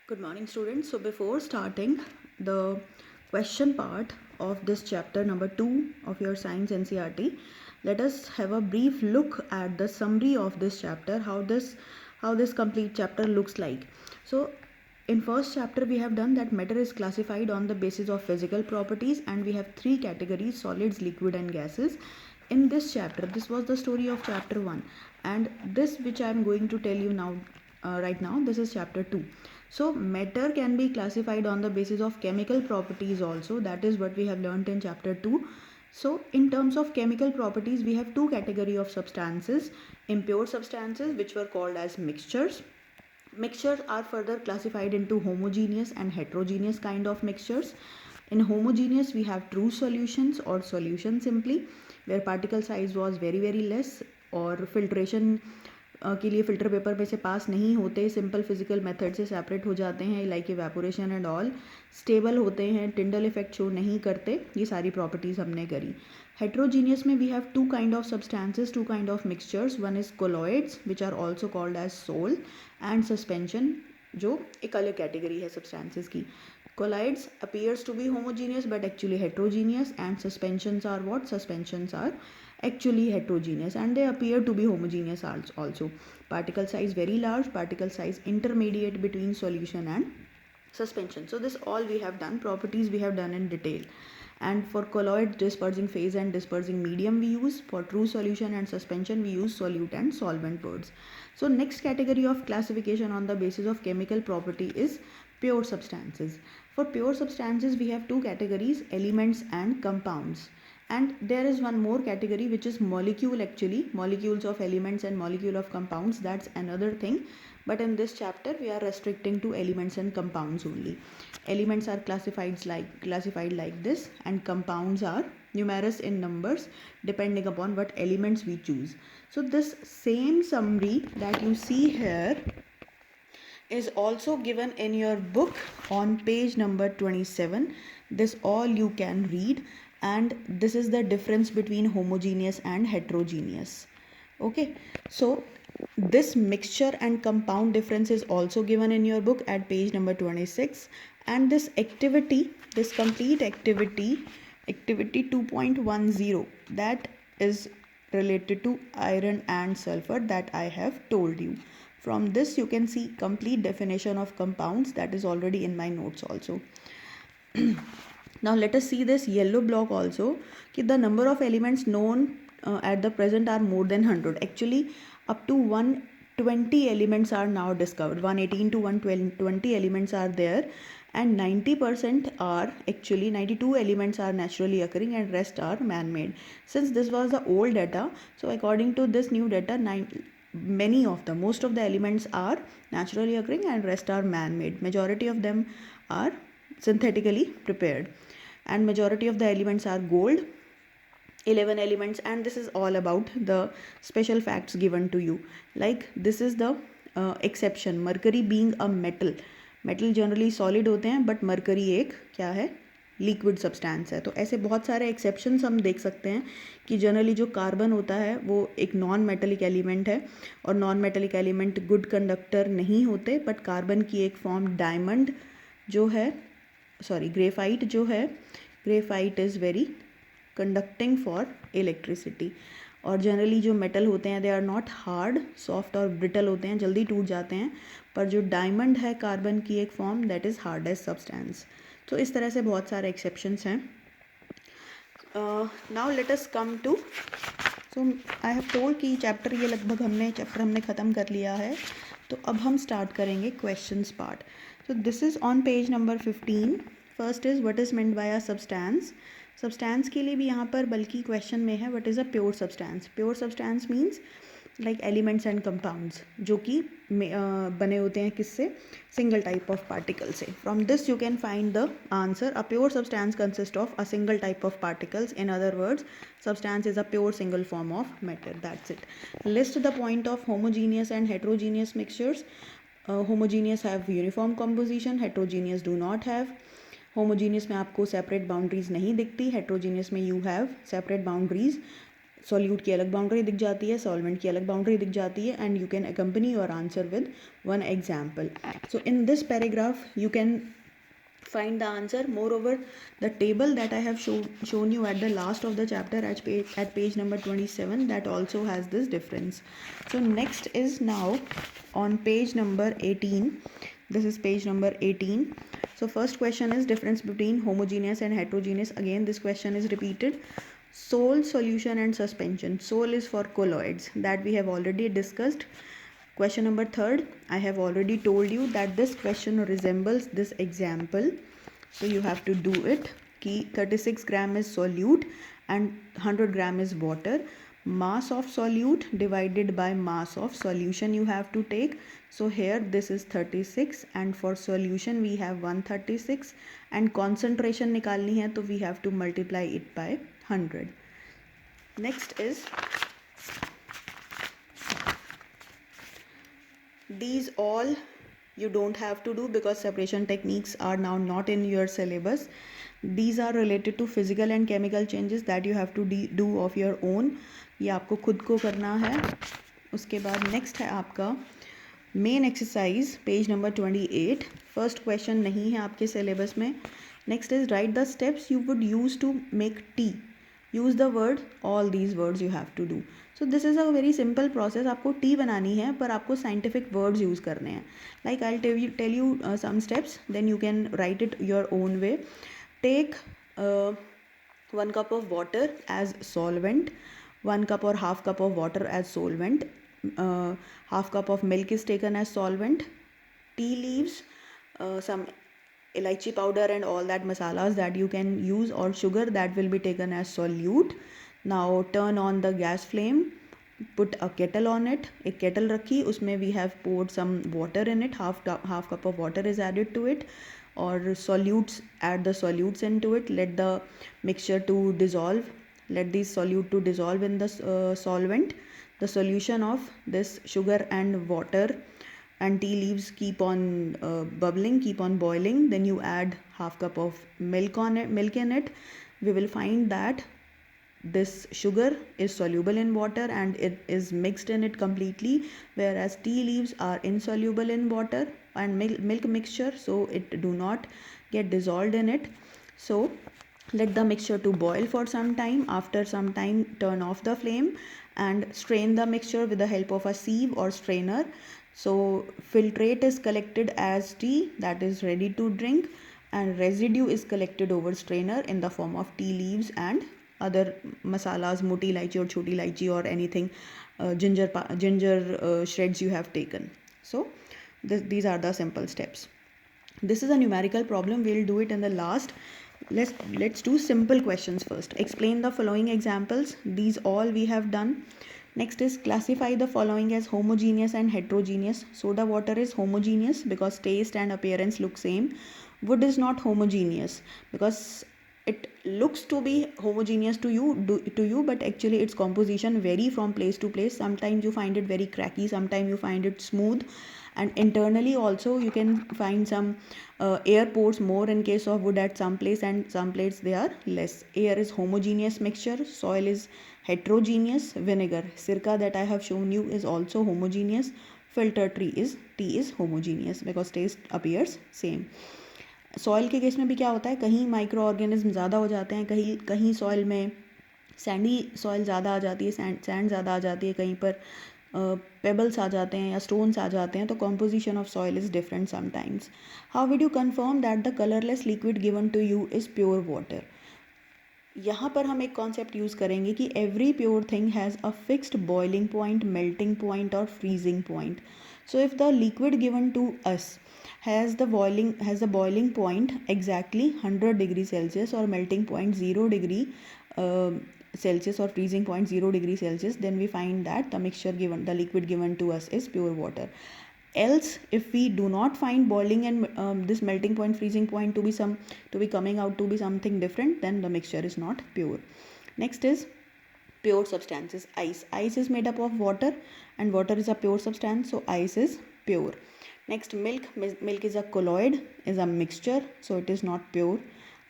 Good morning, students. So before starting the question part of this chapter number 2 of your science NCERT, let us have a brief look at the summary of this chapter, how this complete chapter looks like. So in first chapter we have done that matter is classified on the basis of physical properties, and we have three categories: solids, liquid and gases. In this chapter, this was the story of chapter 1, and this which I am going to tell you now, right now, this is chapter 2. So matter can be classified on the basis of chemical properties also. That is what we have learnt in chapter 2. So in terms of chemical properties, we have two category of substances: impure substances, which were called as mixtures. Mixtures are further classified into homogeneous and heterogeneous kind of mixtures. In homogeneous, we have true solutions or solution simply, where particle size was very less, और filtration के लिए filter paper में से पास नहीं होते, simple physical method से separate हो जाते हैं, like evaporation and all, stable होते हैं, टिंडल इफेक्ट शो नहीं करते, ये सारी प्रॉपर्टीज़ हमने करी. हेट्रोजीनियस में we have two kind of substances, two kind of mixtures. One is colloids which are also called as sol, and suspension, जो एक अलग कैटेगरी है सब्सटेंसेस की. Colloids appears to be homogeneous but actually heterogeneous, and suspensions are what? Suspensions are actually heterogeneous and they appear to be homogeneous also. Particle size very large, particle size intermediate between solution and suspension. So this all we have done, properties we have done in detail. And for colloid, dispersing phase and dispersing medium we use. For true solution and suspension, we use solute and solvent words. So next category of classification on the basis of chemical property is pure substances. For pure substances, we have two categories: elements and compounds. And there is one more category which is molecule, actually molecules of elements and molecule of compounds. That's another thing, but in this chapter we are restricting to elements and compounds only. Elements are classified like this, and compounds are numerous in numbers depending upon what elements we choose. So this same summary that you see here is also given in your book on page number 27. This all you can read, and this is the difference between homogeneous and heterogeneous. Okay, so this mixture and compound difference is also given in your book at page number 26. And this activity, this complete activity 2.10, that is related to iron and sulfur that I have told you. From this you can see complete definition of compounds, that is already in my notes also. Now let us see this yellow block also, कि the number of elements known at the present are more than 100. Actually up to 120 elements are now discovered. 118 to 120 elements are there, and 90% are actually 92 elements are naturally occurring and rest are man-made. Since this was the old data, so according to this new data, most of the elements are naturally occurring and rest are man-made. Majority of them are synthetically prepared, and majority of the elements are gold, 11 elements. And this is all about the special facts given to you. Like this is the exception, mercury being a metal generally solid होते हैं, but mercury एक क्या है, liquid substance है. तो ऐसे बहुत सारे एक्सेप्शंस हम देख सकते हैं कि जनरली जो कार्बन होता है वो एक नॉन मेटेलिक एलिमेंट है, और non metallic element good conductor नहीं होते, बट कार्बन की एक फॉर्म डायमंड जो है, ग्रेफाइट जो है, graphite is very conducting for electricity. और जनरली जो मेटल होते हैं they are not hard, soft और ब्रिटल होते हैं, जल्दी टूट जाते हैं, पर जो डायमंड है कार्बन की एक form, that is hardest substance. तो इस तरह से बहुत सारे एक्सेप्शंस हैं. Now let us come to, so I have told कि चैप्टर ये लगभग हमने ख़त्म कर लिया है. तो अब हम स्टार्ट करेंगे क्वेश्चंस पार्ट. तो this is on page number 15. First is what is meant by a substance. Substance के लिए भी यहाँ पर बल्कि क्वेश्चन में है what is a pure substance. Pure substance means like elements and compounds जो कि बने होते हैं किससे, सिंगल टाइप ऑफ पार्टिकल से. From this you can find the answer. A pure substance consist of a single type of particles. In other words, substance is a pure single form of matter. That's it. List the point of homogeneous and heterogeneous mixtures. Homogeneous have uniform composition, heterogeneous do not have. Homogeneous में आपको separate boundaries नहीं दिखती, heterogeneous में you have separate boundaries. Solute की अलग boundary दिख जाती है, सॉल्वेंट की अलग बाउंड्री दिख जाती है, and you can accompany your answer with one example. So in this paragraph you can find the answer. Moreover, the table that I have shown you at the last of the chapter at page number 27, that also has this difference. So next is now on page number 18. This is page number 18. So first question is difference between homogeneous and heterogeneous. Again this question is repeated. Sol, solution and suspension. Sol is for colloids, that we have already discussed. Question number 3, I have already told you that this question resembles this example, so you have to do it. Ki 36 gram is solute and 100 gram is water. Mass of solute divided by mass of solution you have to take. So here this is 36 and for solution we have 136, and concentration nikalni hai to we have to multiply it by 100. Next is these all you don't have to do because separation techniques are now not in your syllabus. These are related to physical and chemical changes that you have to do of your own. ये आपको खुद को करना है. उसके बाद next है आपका main exercise page number 28. First question नहीं है आपके सिलेबस में. Next is write the steps you would use to make tea. Use the word, all these words you have to do. So this is a very simple process. आपको tea बनानी है पर आपको scientific words use करने हैं. Like I tell you some steps, then you can write it your own way. Take 1 cup of water as solvent, 1 cup or half cup of water as solvent, half cup of milk is taken as solvent, tea leaves, some elaichi powder and all that masalas that you can use, or sugar that will be taken as solute. Now turn on the gas flame, put a kettle on it. एक kettle रखी, उसमें we have poured some water in it, half cup of water is added to it, or solutes, add the solutes into it. Let the mixture to dissolve, let these solute to dissolve in the solvent. The solution of this sugar and water and tea leaves keep on bubbling, keep on boiling. Then you add half cup of milk in it. We will find that this sugar is soluble in water and it is mixed in it completely, whereas tea leaves are insoluble in water and milk mixture, so it do not get dissolved in it. So let the mixture to boil for some time. After some time turn off the flame and strain the mixture with the help of a sieve or strainer. So filtrate is collected as tea that is ready to drink, and residue is collected over strainer in the form of tea leaves and other masalas, moti ilaichi or choti ilaichi or anything, ginger shreds you have taken. So these are the simple steps. This is a numerical problem. We'll do it in the last. Let's do simple questions first. Explain the following examples. These all we have done. Next is classify the following as homogeneous and heterogeneous. Soda water is homogeneous because taste and appearance look same. Wood is not homogeneous because it looks to be homogeneous to you, but actually its composition vary from place to place. Sometimes you find it very cracky, sometimes you find it smooth, and internally also you can find some air pores more in case of wood at some place, and some places they are less. Air is homogeneous mixture, soil is heterogeneous, vinegar, sirka that I have shown you is also homogeneous, filter tea is homogeneous because taste appears same. Soil के case में भी क्या होता है, कहीं micro organism ज़्यादा हो जाते हैं, कहीं सॉइल में सैंडी सॉइल ज़्यादा आ जाती है, सैंड ज़्यादा आ जाती है, कहीं पर पेबल्स आ जाते हैं या स्टोन्स आ जाते हैं, तो composition of soil is different sometimes. How would you confirm that the colourless liquid given to you is pure water. यहाँ पर हम एक कॉन्सेप्ट यूज़ करेंगे कि every pure thing has a fixed boiling point, melting point और freezing point. So if the liquid given to us has the boiling point exactly 100 degree Celsius or melting point 0 degree Celsius or freezing point 0 degree Celsius, then we find that the liquid given to us is pure water. Else if we do not find boiling and this melting point, freezing point to be coming out to be something different, then the mixture is not pure. Next is pure substances. Ice is made up of water and water is a pure substance, so ice is pure. Next, milk is a colloid, is a mixture, so it is not pure.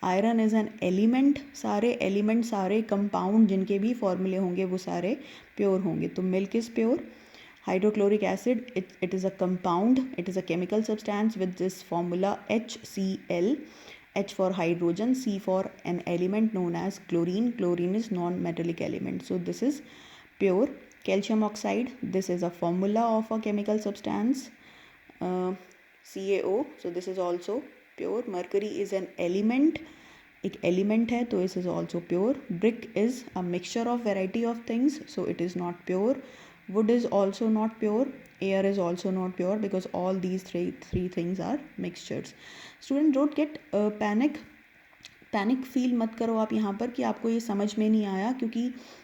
Iron is an element, सारे element सारे compound जिनके भी फॉर्मूले होंगे वो सारे pure होंगे. तो milk is pure. Hydrochloric acid, it is a compound, it is a chemical substance with this formula HCl, H for hydrogen, C for an element known as chlorine. Chlorine is non-metallic element. So this is pure. Calcium oxide, this is a formula of a chemical substance, CaO. So this is also pure. Mercury is an element, एक element है तो this is also pure. Brick is a mixture of variety of things, so it is not pure. Wood is also not pure. Air is also not pure because all these three things are mixtures. Student, don't get panic feel मत करो आप यहाँ पर कि आपको ये समझ में नहीं आया, क्योंकि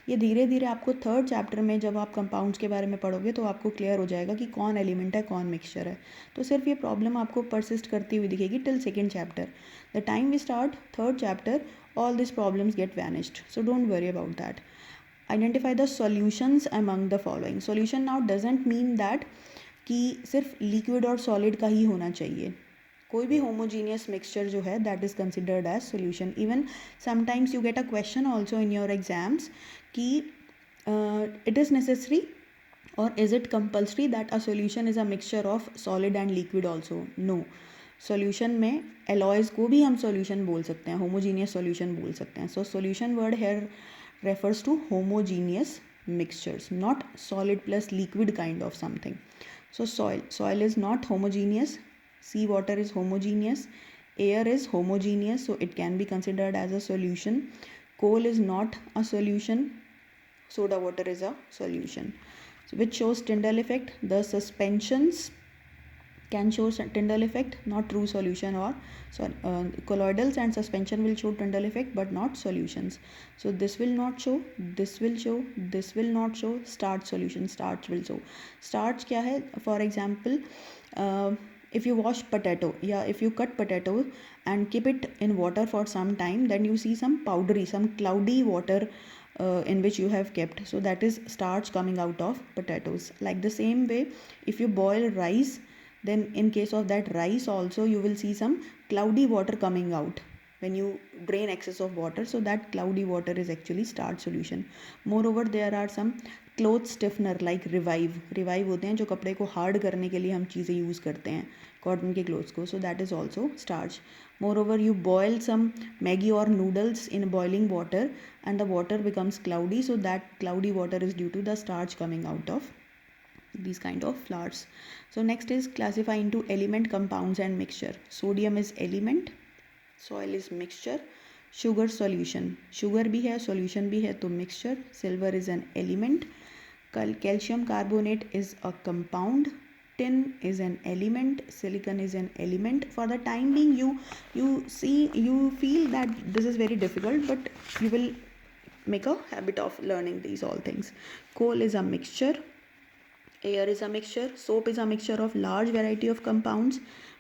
ये धीरे धीरे आपको थर्ड चैप्टर में जब आप कंपाउंड्स के बारे में पढ़ोगे तो आपको क्लियर हो जाएगा कि कौन एलिमेंट है कौन मिक्सचर है. तो सिर्फ ये प्रॉब्लम आपको परसिस्ट करती हुई दिखेगी till second chapter. The time we start third chapter all these problems get vanished, so don't worry about that. Identify the solutions among the following. Solution now doesn't mean that कि सिर्फ liquid और solid का ही होना चाहिए. कोई भी homogeneous mixture जो है that is considered as solution. Even sometimes you get a question also in your exams कि इट इज़ नेसेसरी और is it compulsory that a solution is a mixture of solid and liquid also. No, solution में alloys को भी हम solution बोल सकते हैं, homogeneous solution बोल सकते हैं. So solution word hair refers to homogeneous mixtures, not solid plus liquid kind of something. So soil is not homogeneous. Sea water is homogeneous. Air is homogeneous, so it can be considered as a solution. Coal is not a solution. Soda water is a solution. So which shows Tyndall effect. The suspensions can show Tyndall effect, not true solution, or colloidals and suspension will show Tyndall effect but not solutions. So this will not show, this will show, this will not show. Starch solution, starch will show. Starch क्या है? For example, if you wash potato, if you cut potato and keep it in water for some time, then you see some powdery, some cloudy water in which you have kept. So that is starch coming out of potatoes. Like the same way, if you boil rice, then in case of that rice also you will see some cloudy water coming out when you drain excess of water. So that cloudy water is actually starch solution. Moreover, there are some cloth stiffener like revive होते हैं जो कपड़े को hard करने के लिए हम चीज़ें यूज़ करते हैं कॉटन के क्लोथ्स को. so that is also starch. Moreover, you boil some Maggi or noodles in boiling water and the water becomes cloudy, so that cloudy water is due to the starch coming out of these kind of flours. So next is classify into element, compounds and mixture. Sodium is element, soil is mixture, sugar solution. Sugar भी है solution भी है तो mixture. Silver is an element. Calcium carbonate is a compound. Tin is an element. Silicon is an element. For the time being you feel that this is very difficult, but you will make a habit of learning these all things. Coal is a mixture. Air is a mixture. Soap is a mixture of large variety of compounds.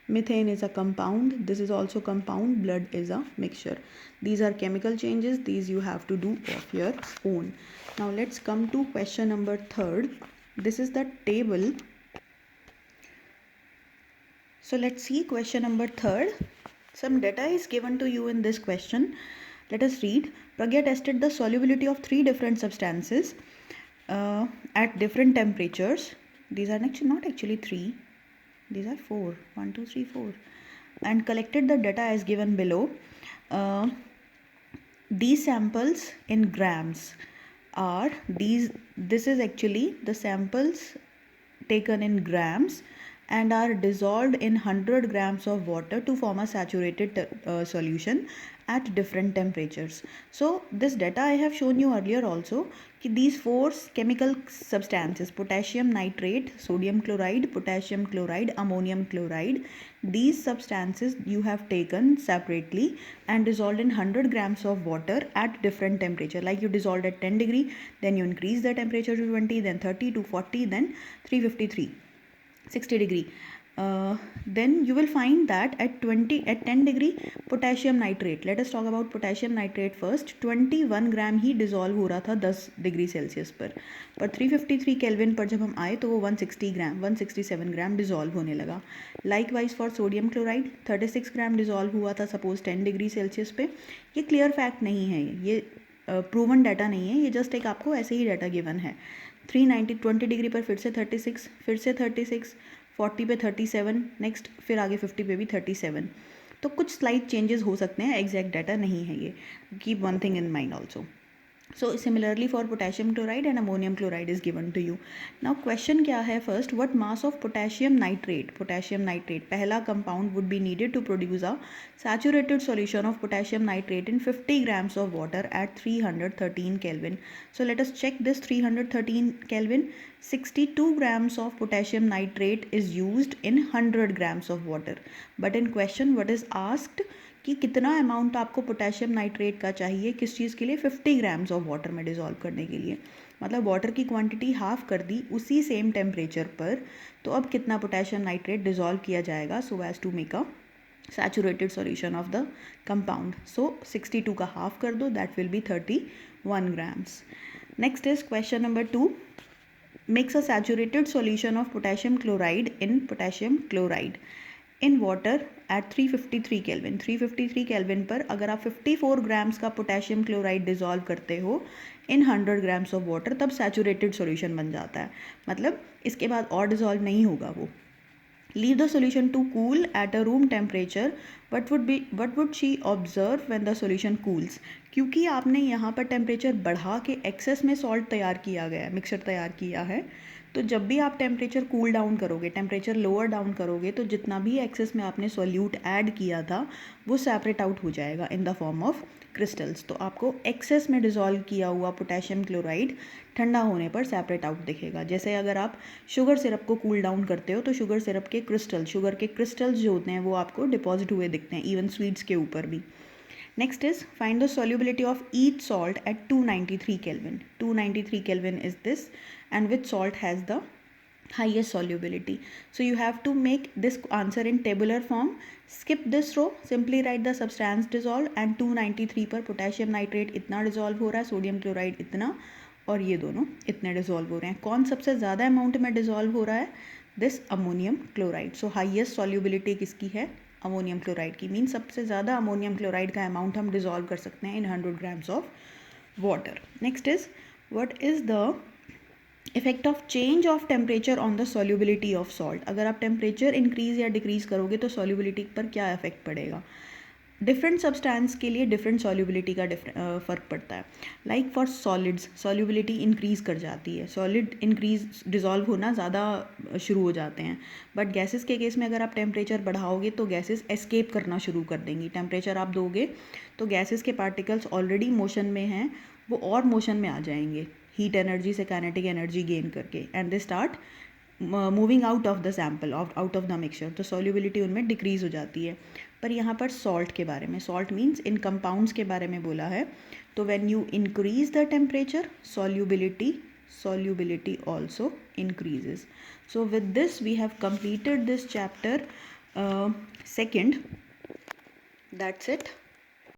Methane is a compound. This is also compound. Blood is a mixture. These are chemical changes. These you have to do of your own. Now let's come to question number 3rd. This is the table. So let's see question number 3rd. Some data is given to you in this question. Let us read. Pragya tested the solubility of 3 different substances at different temperatures. These are not actually 3. These are 4. 1, 2, 3, 4. And collected the data as given below. These samples in grams are this is actually the samples taken in grams and are dissolved in 100 grams of water to form a saturated solution at different temperatures. So this data I have shown you earlier also. These 4 chemical substances, potassium nitrate, sodium chloride, potassium chloride, ammonium chloride, these substances you have taken separately and dissolved in 100 grams of water at different temperature. Like you dissolved at 10 degree, then you increase the temperature to 20, then 30 to 40, then 353, 60 degree. then you will find that at 10 degree potassium nitrate, let us talk about potassium nitrate first, 21 gram he dissolve हो रहा था 10 degree Celsius पर 353 kelvin पर जब हम आए तो वो 167 ग्राम डिजॉल्व होने लगा. Like wise for sodium chloride 36 gram dissolve हुआ था सपोज 10 डिग्री सेल्सियस पे. ये क्लियर फैक्ट नहीं है, ये प्रूवन डाटा नहीं है, ये जस्ट एक आपको ऐसे ही डाटा गिवन है. 20 डिग्री पर फिर से 36, फिर से 36, 40 पे 37, नेक्स्ट फिर आगे 50 पे भी 37. तो कुछ स्लाइड चेंजेस हो सकते हैं, एग्जैक्ट डाटा नहीं है ये. Keep one thing in mind also. So similarly for potassium chloride and ammonium chloride is given to you. Now question क्या है first, what mass of potassium nitrate पहला compound would be needed to produce a saturated solution of potassium nitrate in 50 grams of water at 313 Kelvin. So let us check this 313 Kelvin. 62 grams of potassium nitrate is used in 100 grams of water. But in question what is asked कि कितना amount आपको potassium nitrate का चाहिए किस चीज़ के लिए, 50 grams of water में dissolve करने के लिए. मतलब वाटर की क्वांटिटी हाफ कर दी उसी सेम टेम्परेचर पर. तो अब कितना पोटेशियम नाइट्रेट डिज़ोल्व किया जाएगा so as to make a saturated solution of the compound. So 62 का हाफ कर दो, that will be 31 grams. Next is question number 2. Makes a saturated solution of potassium chloride in potassium chloride in water at 353 kelvin. 353 kelvin पर अगर आप 54 grams का potassium chloride dissolve करते हो इन 100 grams of water तब saturated solution बन जाता है. मतलब इसके बाद और डिज़ोल्व नहीं होगा वो. Leave the solution to cool at a room temperature. What would she observe when the solution cools. क्योंकि आपने यहाँ पर टेम्परेचर बढ़ा के एक्सेस में सॉल्ट तैयार किया गया है, मिक्सचर तैयार किया है. तो जब भी आप टेम्परेचर कूल डाउन करोगे, टेम्परेचर लोअर डाउन करोगे, तो जितना भी एक्सेस में आपने सॉल्यूट ऐड किया था वो सेपरेट आउट हो जाएगा in the form of crystals. तो आपको एक्सेस में डिज़ोल्व किया हुआ पोटेशियम क्लोराइड ठंडा होने पर सेपरेट आउट दिखेगा. जैसे अगर आप शुगर सिरप को कूल डाउन करते हो तो शुगर सिरप के क्रिस्टल, शुगर के क्रिस्टल्स जो होते हैं वो आपको डिपॉजिट हुए दिखते हैं, इवन स्वीट्स के ऊपर भी. Next is find the solubility of each salt at 293 Kelvin. 293 Kelvin is this, and which salt has the highest solubility. So you have to make this answer in tabular form. Skip this row, simply write the substance dissolved and 293 पर potassium nitrate इतना dissolve हो रहा है, sodium chloride इतना, और ये दोनों इतने dissolve हो रहे हैं. कौन सबसे ज़्यादा amount में dissolve हो रहा है? This ammonium chloride. So highest solubility किसकी है? अमोनियम क्लोराइड की. मीन सबसे ज़्यादा अमोनियम क्लोराइड का अमाउंट हम डिज़ोल्व कर सकते हैं इन 100 grams of water. Next is what is the effect of change of temperature on the solubility of salt. अगर आप टेम्परेचर इंक्रीज या डिक्रीज करोगे तो सॉल्युबिलिटी पर क्या इफेक्ट पड़ेगा. डिफरेंट सब्सटेंस के लिए डिफरेंट सॉल्युबिलिटी का फ़र्क पड़ता है. Like for solids solubility increase कर जाती है, सॉलिड इंक्रीज डिज़ोल्व होना ज़्यादा शुरू हो जाते हैं. बट गैसेस के केस में अगर आप टेम्परेचर बढ़ाओगे तो गैसेस एस्केप करना शुरू कर देंगी. टेम्परेचर आप दोगे तो गैसेस के पार्टिकल्स ऑलरेडी मोशन में हैं वो और मोशन में आ जाएंगे हीट एनर्जी से काइनेटिक एनर्जी गेन करके, and they start moving out of the sample, out of the mixture. तो सॉल्युबिलिटी उनमें डिक्रीज़ हो जाती है. पर यहाँ पर सॉल्ट के बारे में, सॉल्ट मीन्स इन कंपाउंड्स के बारे में बोला है. तो when you increase the temperature solubility also increases. So with this we have completed this chapter second. That's it.